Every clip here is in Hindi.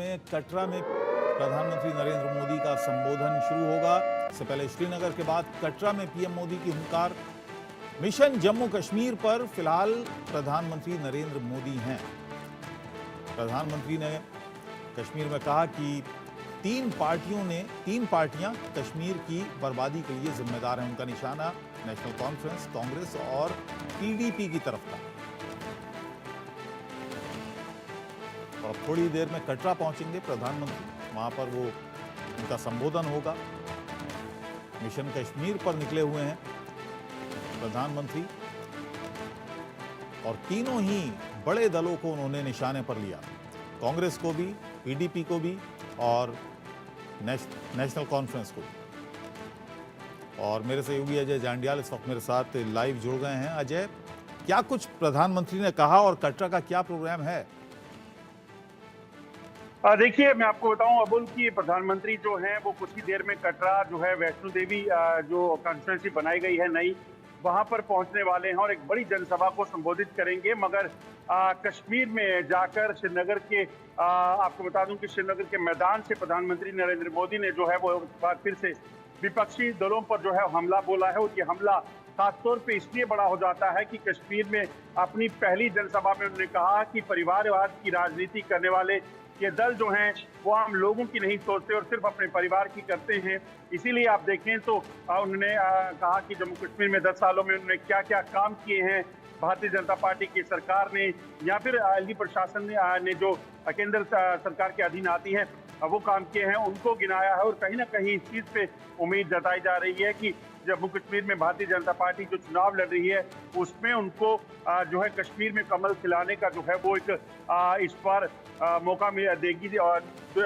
में कटरा में प्रधानमंत्री नरेंद्र मोदी का संबोधन शुरू होगा। इससे पहले श्रीनगर के बाद कटरा में पीएम मोदी की हुंकार। मिशन जम्मू कश्मीर पर फिलहाल प्रधानमंत्री नरेंद्र मोदी हैं। प्रधानमंत्री ने कश्मीर में कहा कि तीन पार्टियां कश्मीर की बर्बादी के लिए जिम्मेदार हैं। उनका निशाना नेशनल कॉन्फ्रेंस, कांग्रेस और पीडीपी की तरफ था। और थोड़ी देर में कटरा पहुंचेंगे प्रधानमंत्री, वहां पर वो उनका संबोधन होगा। मिशन कश्मीर पर निकले हुए हैं प्रधानमंत्री और तीनों ही बड़े दलों को उन्होंने निशाने पर लिया, कांग्रेस को भी, पीडीपी को भी और नेशनल कॉन्फ्रेंस को भी। और मेरे सहयोगी अजय जांडियाल इस वक्त मेरे साथ लाइव जुड़ गए हैं। अजय, क्या कुछ प्रधानमंत्री ने कहा और कटरा का क्या प्रोग्राम है? देखिए, मैं आपको बताऊं अबुल की प्रधानमंत्री जो हैं वो कुछ ही देर में कटरा जो है वैष्णो देवी जो कॉन्स्टिट्यूंसी बनाई गई है नई, वहां पर पहुंचने वाले हैं और एक बड़ी जनसभा को संबोधित करेंगे। मगर कश्मीर में जाकर श्रीनगर के आपको बता दूं कि श्रीनगर के मैदान से प्रधानमंत्री नरेंद्र मोदी ने जो है वो एक बार फिर से विपक्षी दलों पर जो है हमला बोला है। और ये हमला खासतौर पे इसलिए बड़ा हो जाता है कि कश्मीर में अपनी पहली जनसभा में उन्होंने कहा कि परिवारवाद की राजनीति करने वाले ये दल जो हैं वो आम लोगों की नहीं सोचते और सिर्फ अपने परिवार की करते हैं। इसीलिए आप देखें तो उन्होंने कहा कि जम्मू कश्मीर में 10 सालों में उन्होंने क्या क्या काम किए हैं भारतीय जनता पार्टी की सरकार ने या फिर एलजी प्रशासन ने जो केंद्र सरकार के अधीन आती है वो काम किए हैं, उनको गिनाया है। और कहीं ना कहीं इस चीज़ पे उम्मीद जताई जा रही है कि जम्मू कश्मीर में भारतीय जनता पार्टी जो चुनाव लड़ रही है उसमें उनको जो है कश्मीर में कमल खिलाने का जो है वो एक इस बार मौका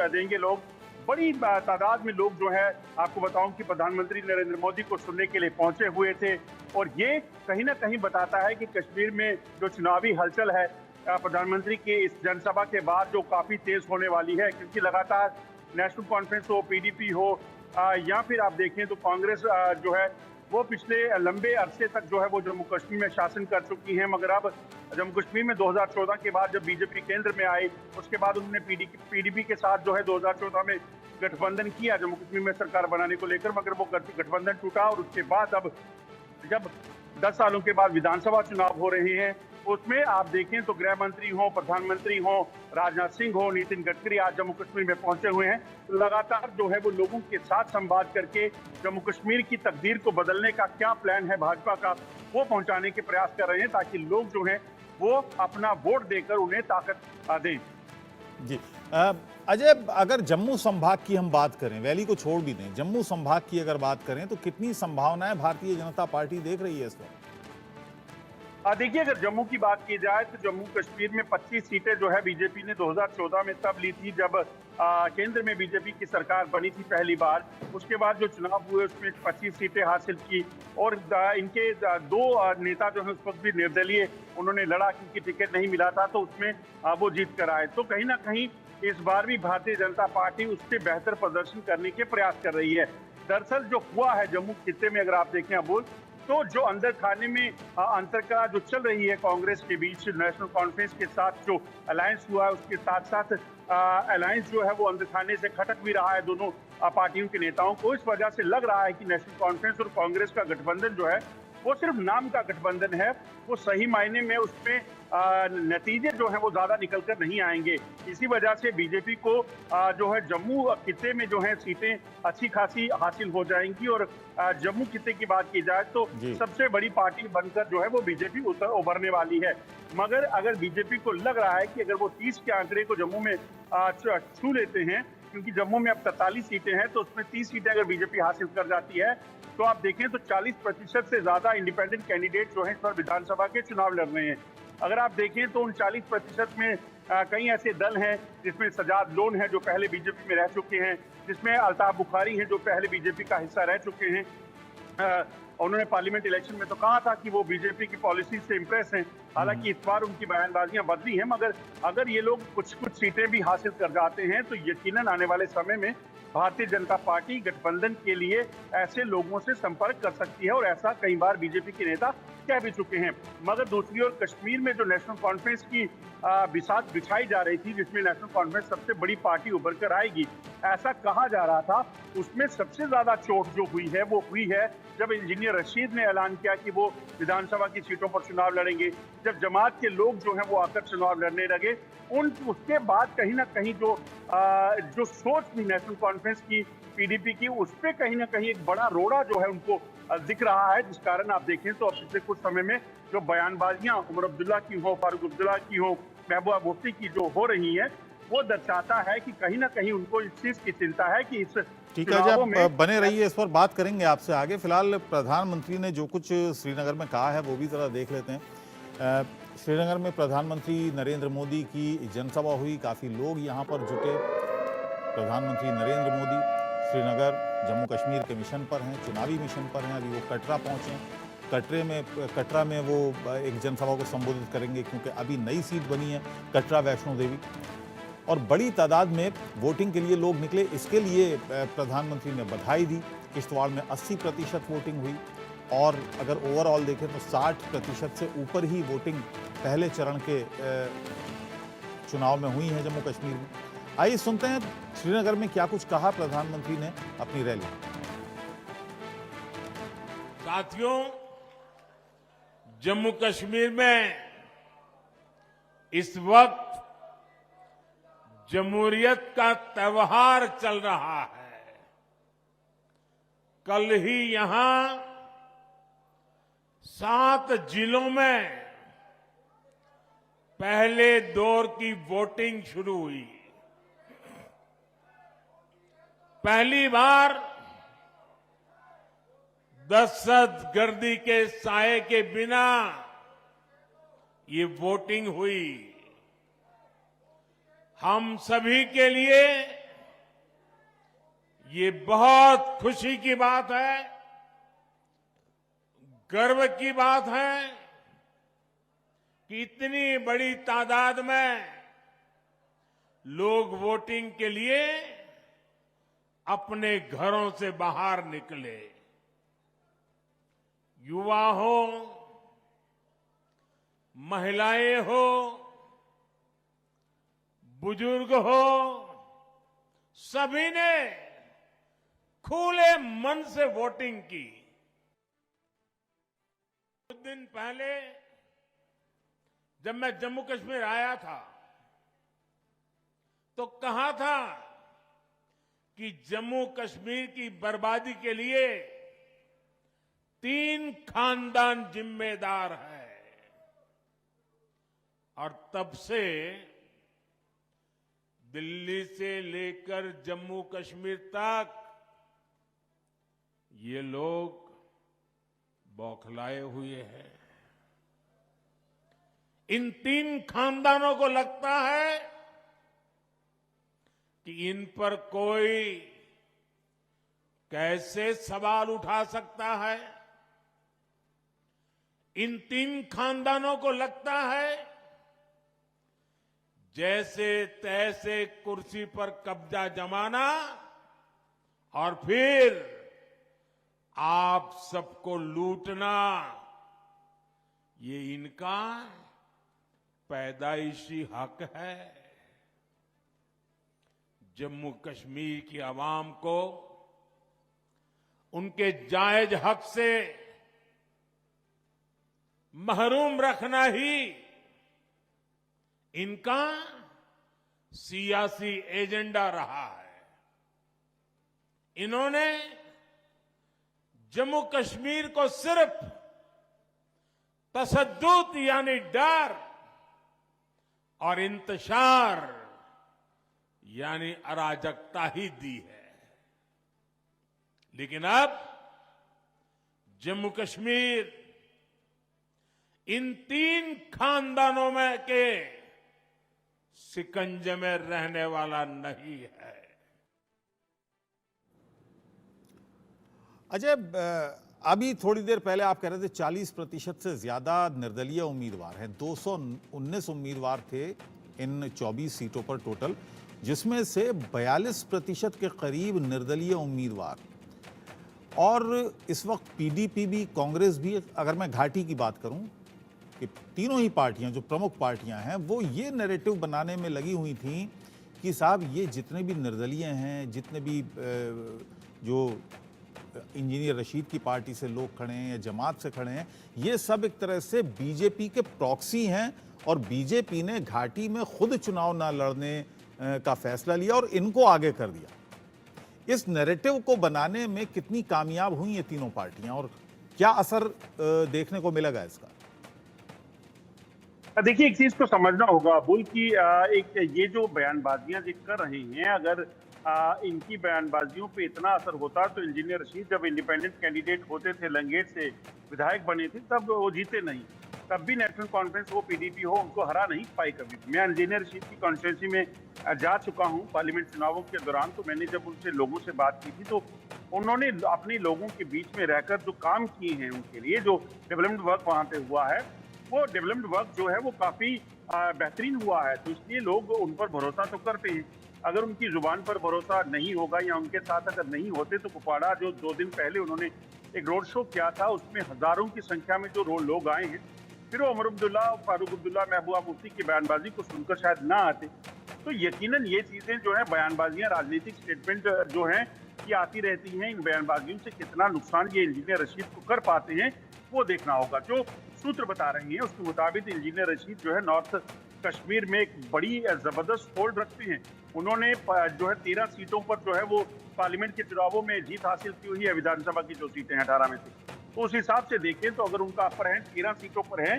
देंगे लोग। बड़ी तादाद में लोग जो है आपको बताऊं कि प्रधानमंत्री नरेंद्र मोदी को सुनने के लिए पहुंचे हुए थे। और ये कहीं ना कहीं बताता है कि कश्मीर में जो चुनावी हलचल है प्रधानमंत्री की इस जनसभा के बाद जो काफी तेज होने वाली है, क्योंकि लगातार नेशनल कॉन्फ्रेंस हो, पीडीपी हो या फिर आप देखें तो कांग्रेस जो है वो पिछले लंबे अरसे तक जो है वो जम्मू कश्मीर में शासन कर चुकी है। मगर अब जम्मू कश्मीर में 2014 के बाद जब बीजेपी केंद्र में आई उसके बाद उन्होंने पीडीपी के साथ जो है 2014 में गठबंधन किया जम्मू कश्मीर में सरकार बनाने को लेकर, मगर वो गठबंधन टूटा। और उसके बाद अब जब 10 सालों के बाद विधानसभा चुनाव हो रहे हैं उसमें आप देखें तो गृह मंत्री हो, प्रधानमंत्री हो, राजनाथ सिंह हो, नितिन गडकरी आज जम्मू कश्मीर में पहुंचे हुए हैं। लगातार जो है वो लोगों के साथ संवाद करके जम्मू कश्मीर की तकदीर को बदलने का क्या प्लान है भाजपा का वो पहुंचाने के प्रयास कर रहे हैं ताकि लोग जो हैं वो अपना वोट देकर उन्हें ताकत दें। जी अजय, अगर जम्मू संभाग की हम बात करें, वैली को छोड़ भी दें, जम्मू संभाग की अगर बात करें तो कितनी संभावनाएं भारतीय जनता पार्टी देख रही है इस वक्त? देखिए, अगर जम्मू की बात की जाए तो जम्मू कश्मीर में 25 सीटें जो है बीजेपी ने 2014 में तब ली थी जब केंद्र में बीजेपी की सरकार बनी थी पहली बार। उसके बाद जो चुनाव हुए उसमें 25 सीटें हासिल की और इनके दो नेता जो है उस वक्त भी निर्दलीय उन्होंने लड़ा क्योंकि टिकट नहीं मिला था, तो उसमें वो जीत कर आए। तो कहीं ना कहीं इस बार भी भारतीय जनता पार्टी उससे बेहतर प्रदर्शन करने के प्रयास कर रही है। दरअसल जो हुआ है जम्मू खित्ते में अगर आप देखें अबुल, तो जो अंदर खाने में अंतर का जो चल रही है कांग्रेस के बीच नेशनल कॉन्फ्रेंस के साथ जो अलायंस हुआ है उसके साथ साथ अलायंस जो है वो अंदर खाने से खटक भी रहा है दोनों पार्टियों के नेताओं को। इस वजह से लग रहा है कि नेशनल कॉन्फ्रेंस और कांग्रेस का गठबंधन जो है वो सिर्फ नाम का गठबंधन है, वो सही मायने में उसमें नतीजे जो है वो ज्यादा निकल कर नहीं आएंगे। इसी वजह से बीजेपी को जो है जम्मू खित्ते में जो है सीटें अच्छी खासी हासिल हो जाएंगी। और जम्मू खित्ते की बात की जाए तो सबसे बड़ी पार्टी बनकर जो है वो बीजेपी उभरने वाली है। मगर अगर बीजेपी को लग रहा है कि अगर वो 30 के आंकड़े को जम्मू में छू लेते हैं, क्योंकि जम्मू में अब 43 सीटें हैं, तो उसमें 30 सीटें अगर बीजेपी हासिल कर जाती है तो आप देखें तो 40% से ज्यादा इंडिपेंडेंट कैंडिडेट जो हैं इस बार विधानसभा के चुनाव लड़ रहे हैं। अगर आप देखें तो उन 40% में कई ऐसे दल हैं जिसमें सजाद लोन है जो पहले बीजेपी में रह चुके हैं, जिसमें अल्ताफ बुखारी हैं जो पहले बीजेपी का हिस्सा रह चुके हैं, उन्होंने पार्लियामेंट इलेक्शन में तो कहा था कि वो बीजेपी की पॉलिसी से इंप्रेस हैं। हालांकि इस बार उनकी बयानबाजियां बदली हैं, मगर अगर ये लोग कुछ कुछ सीटें भी हासिल कर जाते हैं तो यकीनन आने वाले समय में भारतीय जनता पार्टी गठबंधन के लिए ऐसे लोगों से संपर्क कर सकती है, और ऐसा कई बार बीजेपी के नेता कह भी चुके हैं। मगर दूसरी ओर कश्मीर में जो नेशनल कॉन्फ्रेंस की बिसात बिछाई जा रही थी, जिसमें नेशनल कॉन्फ्रेंस सबसे बड़ी पार्टी उभर कर आएगी, ऐसा कहा जा रहा था, उसमें सबसे ज्यादा चोट जो हुई है वो हुई है जब इंजीनियर रशीद ने ऐलान किया कि वो विधानसभा की सीटों पर चुनाव लड़ेंगे। जब जमात के लोग जो हैं वो आकर चुनाव लड़ने लगे, उसके बाद कहीं ना कहीं जो सोच थी नेशनल कॉन्फ्रेंस की, पीडीपी की, उस पर कहीं ना कहीं एक बड़ा रोड़ा जो है उनको दिख रहा है। जिस कारण आप देखें तो अब पिछले कुछ समय में जो बयानबाजियां उमर अब्दुल्ला की हो, फारूक अब्दुल्ला की हो, महबूबा मुफ्ती की जो हो रही है, वो दर्शाता है कि कहीं ना कहीं उनको इस चीज की चिंता है कि इस ठीक है, चुनावों जब में बने रहिए, इस पर बात करेंगे आपसे आगे। फिलहाल प्रधानमंत्री ने जो कुछ श्रीनगर में कहा है वो भी जरा देख लेते हैं। श्रीनगर में प्रधानमंत्री नरेंद्र मोदी की जनसभा हुई, काफ़ी लोग यहाँ पर जुटे। प्रधानमंत्री नरेंद्र मोदी श्रीनगर जम्मू कश्मीर के मिशन पर हैं, चुनावी मिशन पर हैं। अभी वो कटरा पहुँचे। कटरा में वो एक जनसभा को संबोधित करेंगे, क्योंकि अभी नई सीट बनी है कटरा वैष्णो देवी, और बड़ी तादाद में वोटिंग के लिए लोग निकले। इसके लिए प्रधानमंत्री ने बधाई दी। किश्तवाड़ में 80% वोटिंग हुई, और अगर ओवरऑल देखें तो 60% से ऊपर ही वोटिंग पहले चरण के चुनाव में हुई है जम्मू कश्मीर में। आइए सुनते हैं श्रीनगर में क्या कुछ कहा प्रधानमंत्री ने अपनी रैली में। साथियों, जम्मू कश्मीर में इस वक्त जमहूरियत का त्योहार चल रहा है। कल ही यहां 7 जिलों में पहले दौर की वोटिंग शुरू हुई। पहली बार दहशतगर्दी के साए के बिना ये वोटिंग हुई। हम सभी के लिए ये बहुत खुशी की बात है, गर्व की बात है कि इतनी बड़ी तादाद में लोग वोटिंग के लिए अपने घरों से बाहर निकले। युवा हो, महिलाएं हो, बुजुर्ग हो, सभी ने खुले मन से वोटिंग की। कुछ दिन पहले जब मैं जम्मू कश्मीर आया था तो कहा था कि जम्मू कश्मीर की बर्बादी के लिए 3 खानदान जिम्मेदार है, और तब से दिल्ली से लेकर जम्मू कश्मीर तक ये लोग बौखलाए हुए हैं। इन 3 खानदानों को लगता है कि इन पर कोई कैसे सवाल उठा सकता है। इन 3 खानदानों को लगता है जैसे तैसे कुर्सी पर कब्जा जमाना और फिर आप सबको लूटना, ये इनका पैदाइशी हक है। जम्मू कश्मीर की आवाम को उनके जायज हक से महरूम रखना ही इनका सियासी एजेंडा रहा है। इन्होंने जम्मू कश्मीर को सिर्फ तशद्दुद यानी डर और इंतशार यानी अराजकता ही दी है। लेकिन अब जम्मू कश्मीर इन 3 खानदानों में के शिकंजे में रहने वाला नहीं है। अजय, अभी थोड़ी देर पहले आप कह रहे थे 40% से ज्यादा निर्दलीय उम्मीदवार हैं। 219 उम्मीदवार थे इन 24 सीटों पर टोटल, जिसमें से 42% के करीब निर्दलीय उम्मीदवार। और इस वक्त पीडीपी भी, कांग्रेस भी, अगर मैं घाटी की बात करूं कि तीनों ही पार्टियां जो प्रमुख पार्टियां हैं वो ये नैरेटिव बनाने में लगी हुई थीं कि साहब ये जितने भी निर्दलीय हैं, जितने भी जो इंजीनियर रशीद की पार्टी से लोग खड़े हैं या जमात से खड़े हैं, ये सब एक तरह से बीजेपी के प्रॉक्सी हैं और बीजेपी ने घाटी में खुद चुनाव ना लड़ने का फैसला लिया और इनको आगे कर दिया। इस नैरेटिव को बनाने में कितनी कामयाब हुई ये तीनों पार्टियां और क्या असर देखने को मिलेगा इसका? देखिए, एक चीज तो समझना होगा अबुल की एक ये जो बयानबाजियां जो कर रहे हैं, अगर इनकी बयानबाजियों पे इतना असर होता तो इंजीनियर रशीद जब इंडिपेंडेंट कैंडिडेट होते थे, लंगेट से विधायक बने थे, तब वो जीते नहीं। तब भी नेशनल कॉन्फ्रेंस हो, पीडीपी हो, उनको हरा नहीं पाई कभी। मैं इंजीनियर रशीद की कॉन्स्टिट्यूंसी में जा चुका हूं पार्लियामेंट चुनावों के दौरान, तो मैंने जब उनसे लोगों से बात की थी तो उन्होंने अपने लोगों के बीच में रहकर जो काम किए हैं उनके लिए, जो डेवलपमेंट वर्क वहां पे हुआ है, वो डेवलपमेंट वर्क जो है वो काफी बेहतरीन हुआ है। तो इसलिए लोग उन पर भरोसा तो करते हैं। अगर उनकी जुबान पर भरोसा नहीं होगा या उनके साथ अगर नहीं होते तो कुपवाड़ा जो 2 दिन पहले उन्होंने एक रोड शो किया था, उसमें हजारों की संख्या में जो लोग आए हैं, फिर वो उमर अब्दुल्ला, फारूक अब्दुल्ला, महबूबा मुफ्ती की बयानबाजी को सुनकर शायद ना आते। तो यकीनन ये चीजें जो है, बयानबाजियां, राजनीतिक स्टेटमेंट जो हैं ये आती रहती हैं। इन बयानबाजियों से कितना नुकसान ये इंजीनियर रशीद को कर पाते हैं वो देखना होगा। जो सूत्र बता रहे हैं उसके मुताबिक इंजीनियर रशीद जो है नॉर्थ कश्मीर में एक बड़ी जबरदस्त होल्ड रखते हैं। उन्होंने जो है 13 सीटों पर जो है वो पार्लियामेंट के चुनावों में जीत हासिल की हुई है, विधानसभा की जो सीटें हैं 18 में से। तो उस हिसाब से देखें तो अगर उनका अपर हैंड 13 सीटों पर है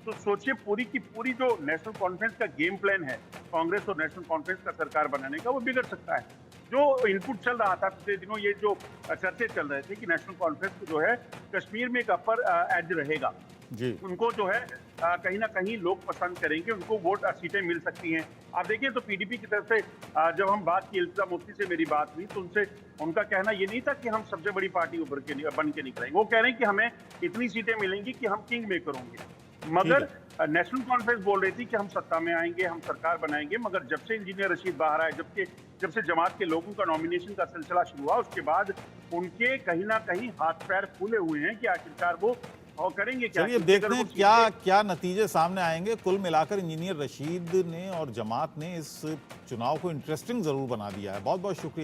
तो सोचिए पूरी की पूरी जो नेशनल कॉन्फ्रेंस का गेम प्लान है कांग्रेस और नेशनल कॉन्फ्रेंस का सरकार बनाने का, वो बिगड़ सकता है। जो इनपुट चल रहा था पिछले दिनों, ये जो चर्चे चल रहे थे कि नेशनल कॉन्फ्रेंस को जो है कश्मीर में एक अपर एज रहेगा जी, उनको जो है कहीं ना कहीं लोग पसंद करेंगे, उनको वोट सीटें मिल सकती हैं। आप देखिए तो पीडीपी की तरफ से जब हम बात की, इल्तिजा मुफ्ती से मेरी बात हुई तो उनसे उनका कहना ये नहीं था कि हम सबसे बड़ी पार्टी उभर के बन के निकलेंगे। वो कह रहे हैं कि हमें इतनी सीटें मिलेंगी कि हम किंग मेकर होंगे। मगर नेशनल कॉन्फ्रेंस बोल रही थी कि हम सत्ता में आएंगे, हम सरकार बनाएंगे। मगर जब से इंजीनियर रशीद बाहर आए, जब से जमात के लोगों का नॉमिनेशन का सिलसिला शुरू हुआ, उसके बाद उनके कहीं ना कहीं हाथ पैर फूले हुए हैं कि आखिरकार वो और करेंगे क्या। चलिए देखते हैं क्या नतीजे सामने आएंगे। कुल मिलाकर इंजीनियर रशीद ने और जमात ने इस चुनाव को इंटरेस्टिंग जरूर बना दिया है। बहुत बहुत शुक्रिया।